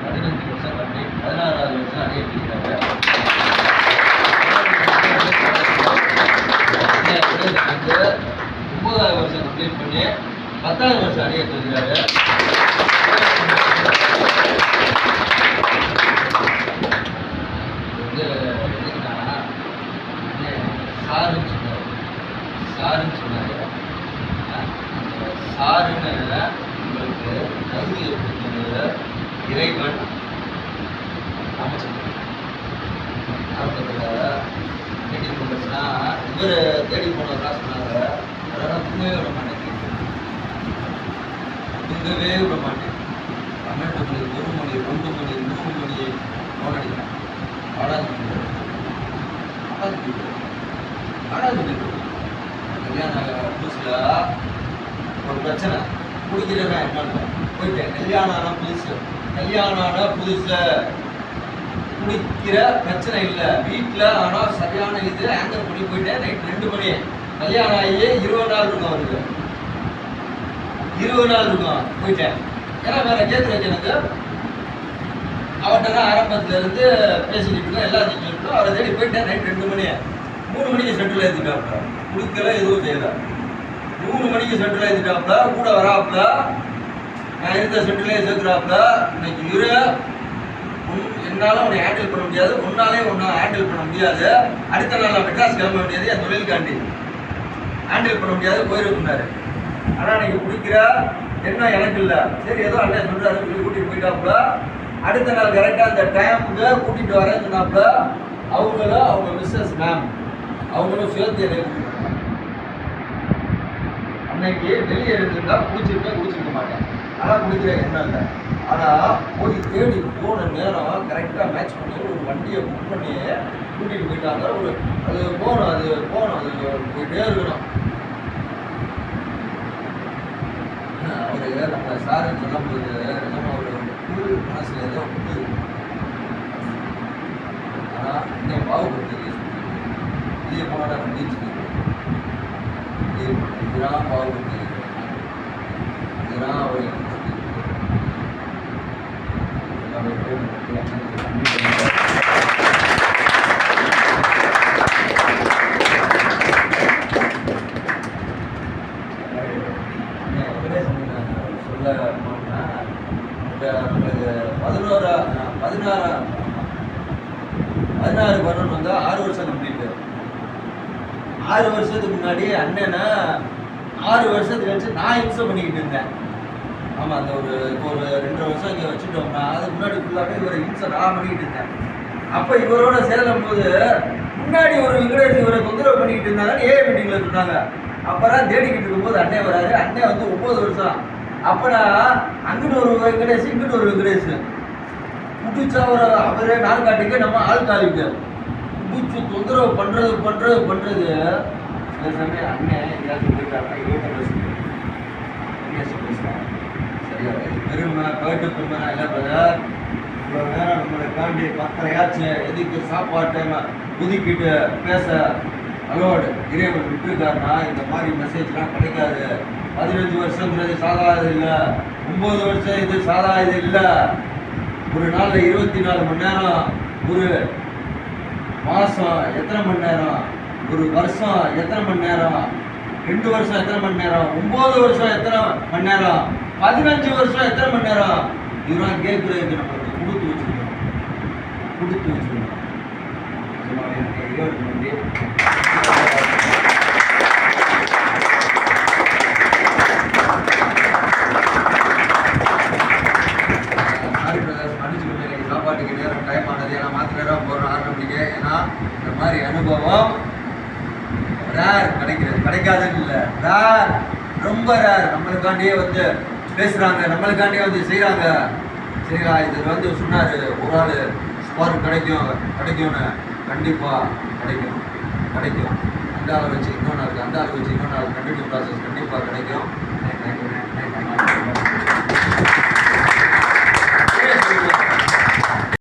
15 வருஷம் கம்ப்ளீட், 16வது வருஷம் அடைய இருக்கிறாங்க. அங்கே 9வது வருஷம் கம்ப்ளீட் பண்ணி 10வது வருஷம் அடைய இருக்கிறாரு. சாருன்னு சொன்னாரு. சாருன்னு உங்களுக்கு தகுதியை கொடுத்தது இறைவன் அமைச்சிருக்காரு. ஆரம்பத்தில் மீட்டிங் பண்ணுச்சுன்னா இவர் தேடி போனதா சொன்னாங்க. அதெல்லாம் தூங்கவே விட மாட்டேன், தூங்கவே விட மாட்டேன். 12 மணி, 1 மணி, 2 மணி, 3 மணி ஃபோன் அடிக்கிறேன். கல்யாண புதுசில் ஒரு பிரச்சனை குடிக்கிறதா என்னன்னு போயிட்டேன். கல்யாணம் ஆனால் புதுசு குடிக்கிற பிரச்சனை இல்லை வீட்டில். ஆனால் சரியான இது ஆங்கர் பண்ணி போயிட்டேன். நைட் 2 மணி கல்யாணம் ஆகி 20 நாள் இருக்கும். அவருக்கு 20 நாள் இருக்கும். போயிட்டேன். ஏன்னா வேற கேட்குறேன். எனக்கு அவர்கிட்ட தான் ஆரம்பத்துல இருந்து பேசிக்கிட்டு இருக்கோம், எல்லாத்தையும் சொல்லிட்டோம். அவரை தேடி போயிட்டேன். நைட் 2 மணி 3 மணிக்கு சென்ட்ரல் ஏற்றிட்டாப்ல. குடிக்கல, எதுவும் செய்யல. 3 மணிக்கு சென்ட்ரல் ஏற்றிட்டாப்ல. கூட வராப்ல, நான் இருந்த சென்ட்ரலே சேர்க்குறாப்ல. இன்னைக்கு என்னால் உன்னை ஹேண்டில் பண்ண முடியாது, உன்னாலே ஒன்றும் ஹேண்டில் பண்ண முடியாது. அடுத்த நாள் நான் மெட்ராஸ் கிளம்ப முடியாது, என் தொழிலுக்காண்டி ஹேண்டில் பண்ண முடியாது, போயிருக்குனாரு. ஆனால் இன்னைக்கு குடிக்கிற என்ன எனக்கு இல்லை. சரி ஏதோ அண்ணன் சொல்கிறாரு சொல்லி கூட்டிகிட்டு போயிட்டாப்புல. அடுத்த நாள் கரெக்டாக அந்த டைமுக்கு கூட்டிகிட்டு வரேன்னு சொன்னாப்புல. அவங்களும் அவங்க மிஸ்ஸஸ் மேம் அவங்களும் சேர்த்து அன்னைக்கு வெளியே இருந்திருந்தா குடிச்சிருக்க மாட்டேன். ஆனால் குடிக்கிற எண்ணம் இல்லை. ஆனால் போய் தேடி போன நேரம் கரெக்டாக மேட்ச் பண்ணி ஒரு வண்டியை புக் பண்ணி கூட்டிகிட்டு போயிட்டாங்க. அது போகணும் போயிட்டே இருக்கணும். அவர் நம்ம சாருன்னு சொல்லும்போது நம்ம ஒரு புது மனசில் ஏதோ புது. ஆனால் இன்னும் பாவப்படுத்தி வெளியே போனால் பீச்சுக்கு இதுதான் பாவப்படுத்தி இதுதான் அவர் சொல்ல நம்மளுக்கு 16 பண்ணணும் வந்து 6 வருஷம் கம்ப்ளீட்டு. 6 வருஷத்துக்கு முன்னாடி அண்ணனை 6 வருஷத்துக்கு கழிச்சு நான் இம்சம் பண்ணிக்கிட்டு இருந்தேன். ஆமாம், அந்த இப்போ ஒரு 2 வருஷம் இங்கே வச்சுட்டோம்னா அதுக்கு முன்னாடி ஃபுல்லாகவே இவரை இம்சை நான் பண்ணிக்கிட்டு இருந்தேன். அப்போ இவரோட சேரும் போது முன்னாடி ஒரு வெங்கடேஷ் இவரை தொந்தரவு பண்ணிக்கிட்டு இருந்தாங்கன்னு ஏஐ மீட்டிங்கில் சொன்னாங்க. அப்போதான் தேடிக்கிட்டு இருக்கும்போது அண்ணன் வராரு. அண்ணன் வந்து 9 வருஷம். அப்போனா அங்கிட்டு ஒரு வெங்கடேஷ், இங்கிட்டு ஒரு வெங்கடேஷ் குடிச்சா அவரே நாள் காட்டிக்க, நம்ம ஆள் காலிக்க குடிச்சு தொந்தரவு பண்ணுறது சில சமயம் அண்ணன் எல்லாத்தையும் போயிட்டாருன்னா பேசுகிறேன். சரியா பெருமை போயிட்டு பெருமை இல்லை பிரதர். இவ்வளோ நேரம் நம்மளை தாண்டி 10:30 எதுக்கு சாப்பாட்டை ஒதுக்கிட்டு பேச அலோடு இறைவன் விட்டுருக்காருன்னா இந்த மாதிரி மெசேஜ்லாம் கிடைக்காது. 15 வருஷங்கிறது சாதாரண இல்லை, 9 வருஷம் இது சாதாரண இல்லை. ஒரு நாளில் 24 மணி நேரம், ஒரு மாதம் எத்தனை மணி நேரம், ஒரு வருஷம் எத்தனை மணி நேரம், 2 வருஷம் எத்தனை மணி நேரம், 9 வருஷம் எத்தனை மணி நேரம், 15 வருஷம் எத்தனை மணி நேரம், இதெல்லாம் கேட்குறதுக்கு நம்மளுக்கு கொடுத்து வச்சுக்கணும். சாப்பாட்டுக்கு நேரம் டைம் ஆனது. ஏன்னா மாத்திரை போகிறோம் 6 மணிக்கு. ஏன்னா இந்த மாதிரி அனுபவம் ரேர் கிடைக்காதுன்னு இல்லை, ரேர், ரொம்ப ரேர். நம்மளுக்காண்டியே வந்து பேசுகிறாங்க, நம்மளுக்காண்டியே வந்து செய்கிறாங்க. சரிங்களா? இது வந்து சொன்னார் ஒரு ஆள் ஸ்பார்க் கிடைக்கும்னு. கண்டிப்பாக கிடைக்கும். அந்த ஆளை வச்சு இன்னொன்று, அந்த ஆளை வச்சு இன்னொன்று, கண்டினியூ ப்ராசஸ் கண்டிப்பாக கிடைக்கும்.